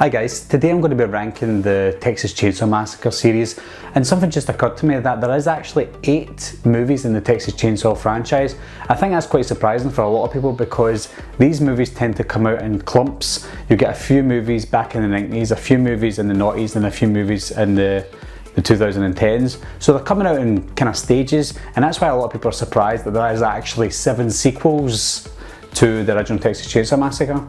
Hi guys, today I'm going to be ranking the Texas Chainsaw Massacre series, and something just occurred to me that there is actually 8 movies in the Texas Chainsaw franchise. I think that's quite surprising for a lot of people because these movies tend to come out in clumps. You get a few movies back in the 90s, a few movies in the 90s and a few movies in the 2010s. So they're coming out in kind of stages, and that's why a lot of people are surprised that there is actually 7 sequels to the original Texas Chainsaw Massacre.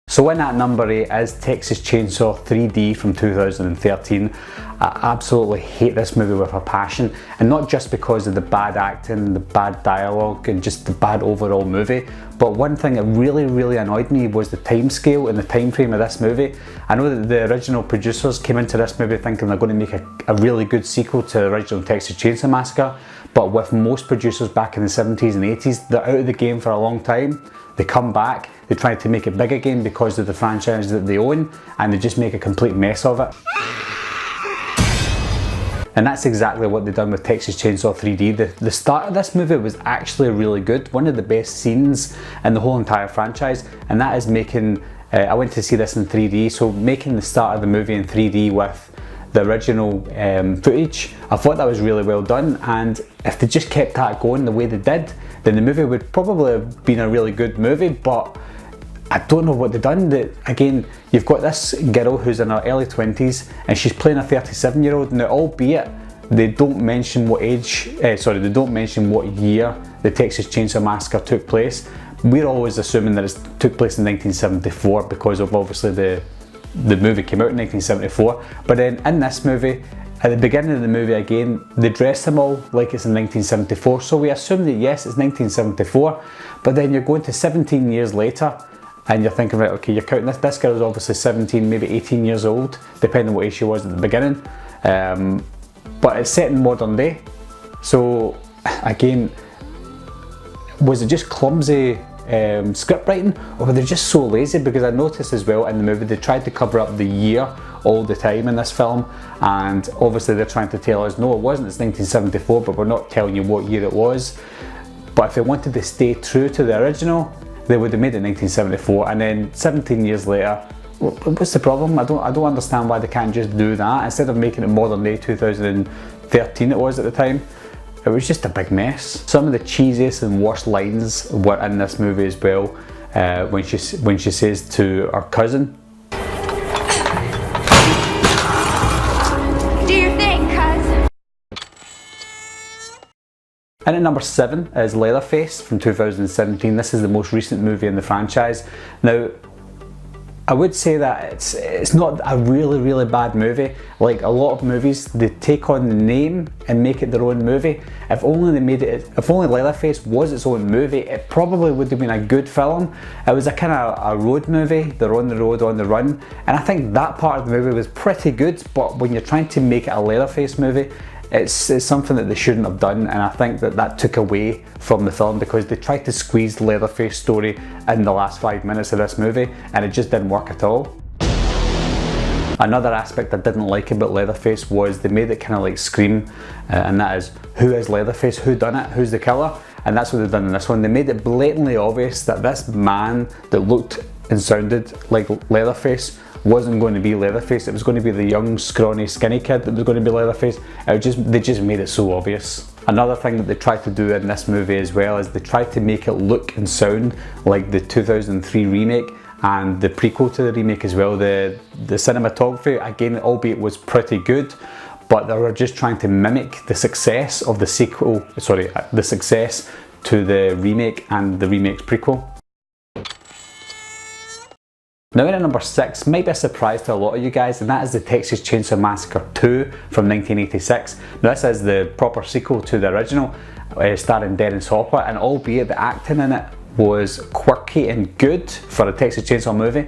So in at number 8 is Texas Chainsaw 3D from 2013. I absolutely hate this movie with a passion, and not just because of the bad acting, the bad dialogue and just the bad overall movie, but one thing that really annoyed me was the time scale and the time frame of this movie. I know that the original producers came into this movie thinking they're going to make a really good sequel to the original Texas Chainsaw Massacre, but with most producers back in the 70s and 80s, they're out of the game for a long time. They come back, they try to make it big again because of the franchise that they own, and they just make a complete mess of it. And that's exactly what they've done with Texas Chainsaw 3D. The start of this movie was actually really good, one of the best scenes in the whole entire franchise, and that is making, I went to see this in 3D, so making the start of the movie in 3D with the original footage, I thought that was really well done, and if they just kept that going the way they did, then the movie would probably have been a really good movie. But I don't know what they've done. Again, you've got this girl who's in her early 20s and she's playing a 37-year-old. Now, albeit they don't mention what age, they don't mention what year the Texas Chainsaw Massacre took place. We're always assuming that it took place in 1974 because of obviously the movie came out in 1974. But then in this movie, at the beginning of the movie again, they dress them all like it's in 1974, so we assume that yes, it's 1974, but then you're going to 17 years later and you're thinking, right, okay, you're counting this girl is obviously 17, maybe 18 years old, depending on what age she was at the beginning, but it's set in modern day. So again, was it just clumsy script writing, or were they just so lazy? Because I noticed as well in the movie they tried to cover up the year all the time in this film, and obviously they're trying to tell us no, it wasn't, it's 1974, but we're not telling you what year it was. But if they wanted to stay true to the original, they would have made it 1974, and then 17 years later, what's the problem? I don't understand why they can't just do that instead of making it modern day 2013 it was at the time. It was just a big mess. Some of the cheesiest and worst lines were in this movie as well, when she says to her cousin, "Do your thing, cuz." And at number 7 is Leatherface from 2017. This is the most recent movie in the franchise. Now, I would say that it's not a really bad movie. Like a lot of movies, they take on the name and make it their own movie. If only they made it, if only Leatherface was its own movie, it probably would have been a good film. It was a kind of a road movie. They're on the road, on the run, and I think that part of the movie was pretty good. But when you're trying to make it a Leatherface movie, it's something that they shouldn't have done, and I think that took away from the film because they tried to squeeze the Leatherface story in the last 5 minutes of this movie, and it just didn't work at all. Another aspect I didn't like about Leatherface was they made it kind of like Scream, and that is, who is Leatherface, who done it, who's the killer? And that's what they've done in this one. They made it blatantly obvious that this man that looked and sounded like Leatherface wasn't going to be Leatherface. It was going to be the young, scrawny, skinny kid that was going to be Leatherface. They just made it so obvious. Another thing that they tried to do in this movie as well is they tried to make it look and sound like the 2003 remake and the prequel to the remake as well. The cinematography, again, albeit was pretty good, but they were just trying to mimic the success of the sequel, the success to the remake and the remake's prequel. Now in at number 6 might be a surprise to a lot of you guys, and that is the Texas Chainsaw Massacre 2 from 1986. Now this is the proper sequel to the original, starring Dennis Hopper, and albeit the acting in it was quirky and good for a Texas Chainsaw movie,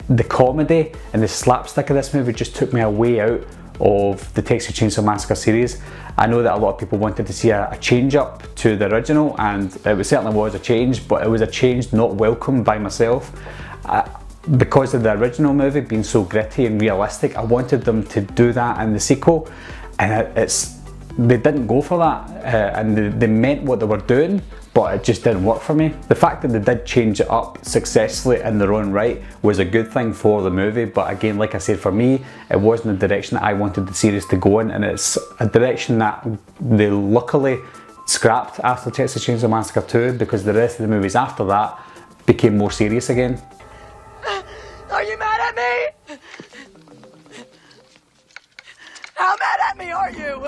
the comedy and the slapstick of this movie just took me away out of the Texas Chainsaw Massacre series. I know that a lot of people wanted to see a change up to the original, and it certainly was a change, but it was a change not welcomed by myself. Because of the original movie being so gritty and realistic, I wanted them to do that in the sequel, and they didn't go for that, and they meant what they were doing, but it just didn't work for me. The fact that they did change it up successfully in their own right was a good thing for the movie, but again, like I said, for me, it wasn't the direction that I wanted the series to go in, and it's a direction that they luckily scrapped after Texas Chainsaw Massacre 2, because the rest of the movies after that became more serious again. Are you mad at me? How mad at me are you?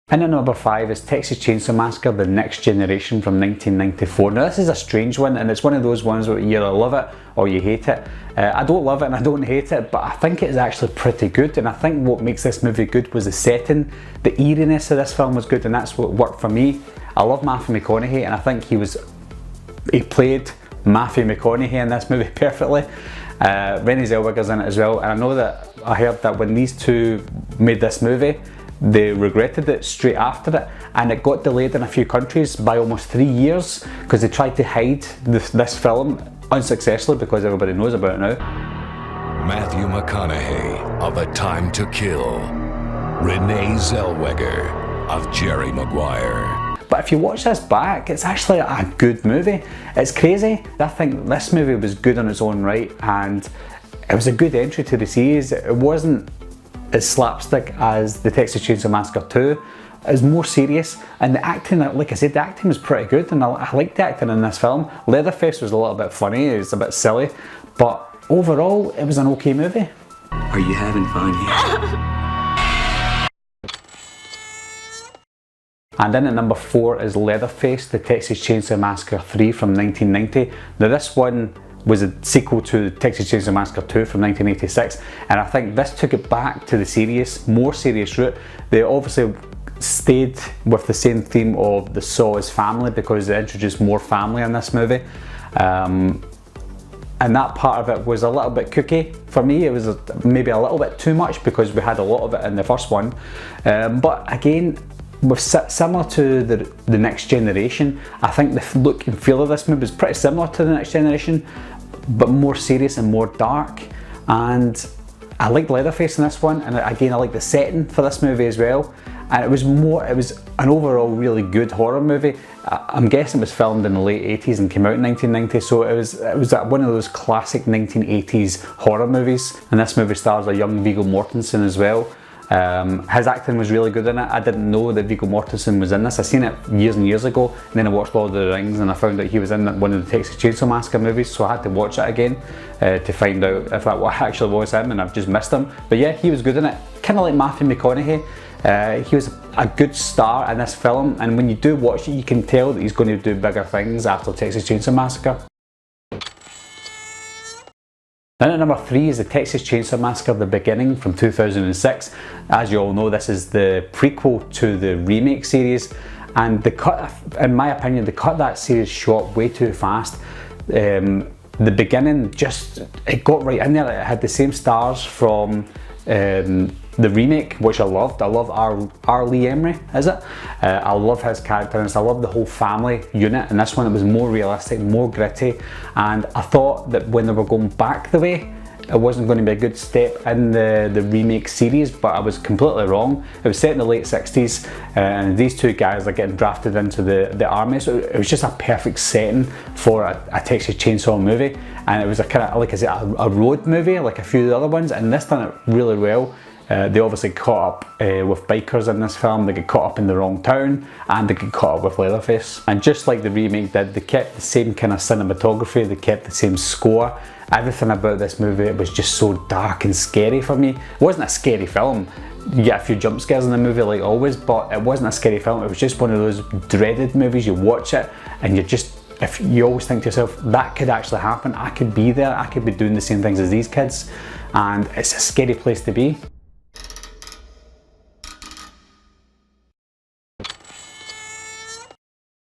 And at number 5 is Texas Chainsaw Massacre: The Next Generation from 1994. Now this is a strange one, and it's one of those ones where you either love it or you hate it. I don't love it and I don't hate it, but I think it's actually pretty good, and I think what makes this movie good was the setting. The eeriness of this film was good, and that's what worked for me. I love Matthew McConaughey, and I think he played Matthew McConaughey in this movie perfectly. Renée Zellweger's in it as well, and I heard that when these two made this movie, they regretted it straight after it, and it got delayed in a few countries by almost 3 years because they tried to hide this film unsuccessfully, because everybody knows about it now. Matthew McConaughey of A Time to Kill. Renée Zellweger of Jerry Maguire. But if you watch this back, it's actually a good movie. It's crazy. I think this movie was good on its own right, and it was a good entry to the series. It wasn't as slapstick as the Texas Chainsaw Massacre 2. It was more serious, and the acting, like I said, the acting was pretty good, and I liked the acting in this film. Leatherface was a little bit funny, it was a bit silly, but overall it was an okay movie. Are you having fun here? And in at number 4 is Leatherface: The Texas Chainsaw Massacre 3 from 1990. Now this one was a sequel to Texas Chainsaw Massacre 2 from 1986, and I think this took it back to the more serious route. They obviously stayed with the same theme of the Saw's family, because they introduced more family in this movie. And that part of it was a little bit kooky for me. It was maybe a little bit too much, because we had a lot of it in the first one. But again, similar to the Next Generation, I think the look and feel of this movie is pretty similar to the Next Generation, but more serious and more dark. And I liked Leatherface in this one, and again I like the setting for this movie as well. And it was an overall really good horror movie. I'm guessing it was filmed in the late 80s and came out in 1990, so it was one of those classic 1980s horror movies. And this movie stars a young Viggo Mortensen as well. His acting was really good in it. I didn't know that Viggo Mortensen was in this. I seen it years and years ago, and then I watched Lord of the Rings and I found out he was in one of the Texas Chainsaw Massacre movies, so I had to watch it again to find out if that actually was him, and I've just missed him. But yeah, he was good in it. Kind of like Matthew McConaughey. He was a good star in this film, and when you do watch it, you can tell that he's going to do bigger things after Texas Chainsaw Massacre. Then at number 3 is the Texas Chainsaw Massacre: The Beginning from 2006. As you all know, this is the prequel to the remake series, and in my opinion, they cut that series short way too fast. The Beginning it got right in there. It had the same stars from the remake, which I loved. I love R. Lee Emery, is it? I love his character, and I love the whole family unit. And this one, it was more realistic, more gritty, and I thought that when they were going back the way, it wasn't going to be a good step in the remake series, but I was completely wrong. It was set in the late 60s, and these two guys are getting drafted into the army, so it was just a perfect setting for a Texas Chainsaw movie. And it was a kind of, like I said, a road movie like a few of the other ones, and this done it really well. They obviously caught up with bikers in this film. They get caught up in the wrong town, and they get caught up with Leatherface. And just like the remake did, they kept the same kind of cinematography, they kept the same score. Everything about this movie, it was just so dark and scary for me. It wasn't a scary film. You get a few jump scares in the movie like always, but it wasn't a scary film. It was just one of those dreaded movies. You watch it and if you always think to yourself, that could actually happen, I could be there, I could be doing the same things as these kids, and it's a scary place to be.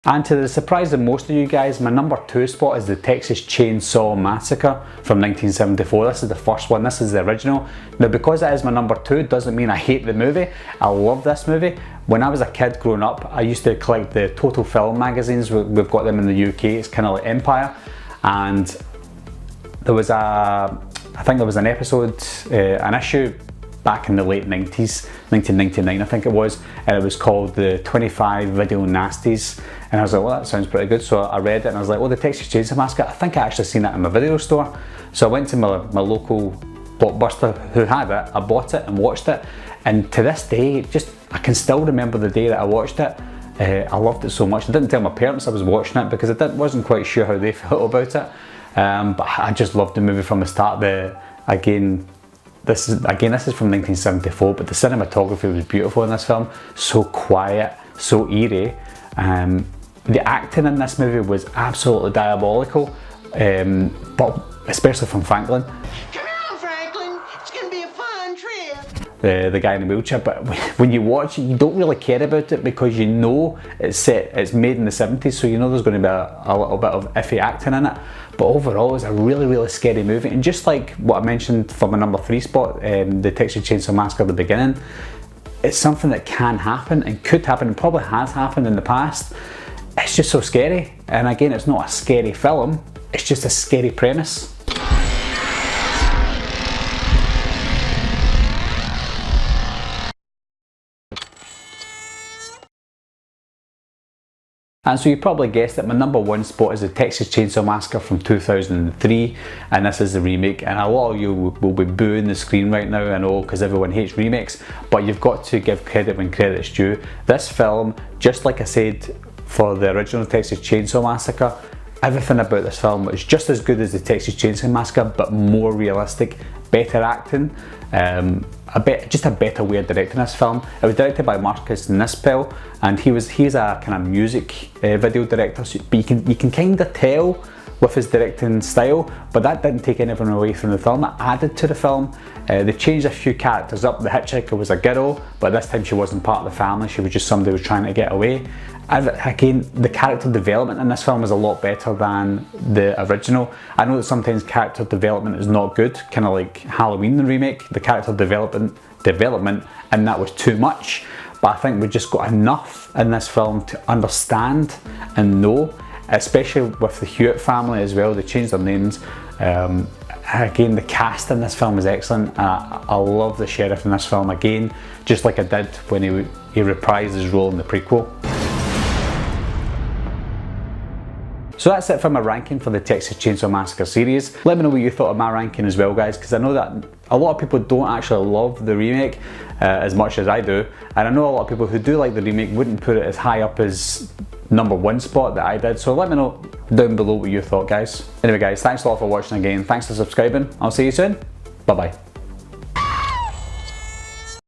And to the surprise of most of you guys, my number 2 spot is the Texas Chainsaw Massacre from 1974. This is the first one, this is the original. Now, because it is my number 2, doesn't mean I hate the movie. I love this movie. When I was a kid growing up, I used to collect the Total Film magazines. We've got them in the UK, it's kind of like Empire. And there was I think there was an episode, an issue back in the late 90s, 1999 I think it was, and it was called the 25 Video Nasties, and I was like, well, that sounds pretty good. So I read it and I was like, well, the Texas Chainsaw Massacre, I think I actually seen that in my video store. So I went to my local Blockbuster who had it, I bought it and watched it, and to this day, I can still remember the day that I watched it. I loved it so much. I didn't tell my parents I was watching it because I wasn't quite sure how they felt about it, but I just loved the movie from the start. This is from 1974, but the cinematography was beautiful in this film. So quiet, so eerie. The acting in this movie was absolutely diabolical, but especially from Franklin. Come on, Franklin. It's gonna be a fun trip. The guy in the wheelchair, but when you watch it, you don't really care about it because you know it's made in the 70s, so you know there's going to be a little bit of iffy acting in it. But overall, it's a really, really scary movie. And just like what I mentioned for my number 3 spot, the Texas Chainsaw Massacre at the beginning, it's something that can happen and could happen and probably has happened in the past. It's just so scary. And again, it's not a scary film, it's just a scary premise. And so you probably guessed that my number 1 spot is the Texas Chainsaw Massacre from 2003, and this is the remake. And a lot of you will be booing the screen right now, I know, because everyone hates remakes, but you've got to give credit when credit's due. This film, just like I said for the original Texas Chainsaw Massacre, everything about this film was just as good as the Texas Chainsaw Massacre, but more realistic, better acting, just a better way of directing this film. It was directed by Marcus Nispel, and he's a kind of music video director, but you can kind of tell with his directing style, but that didn't take anything away from the film. It added to the film. They changed a few characters up. The hitchhiker was a girl, but this time she wasn't part of the family, she was just somebody who was trying to get away. And again, the character development in this film is a lot better than the original. I know that sometimes character development is not good, kind of like Halloween the remake. The character development and that was too much, but I think we just got enough in this film to understand and know, especially with the Hewitt family as well. They changed their names. Again, the cast in this film is excellent. I love the sheriff in this film again, just like I did when he reprised his role in the prequel. So that's it for my ranking for the Texas Chainsaw Massacre series. Let me know what you thought of my ranking as well, guys, because I know that a lot of people don't actually love the remake as much as I do, and I know a lot of people who do like the remake wouldn't put it as high up as number 1 spot that I did. So let me know down below what you thought, guys. Anyway guys, thanks a lot for watching again, thanks for subscribing, I'll see you soon, bye bye.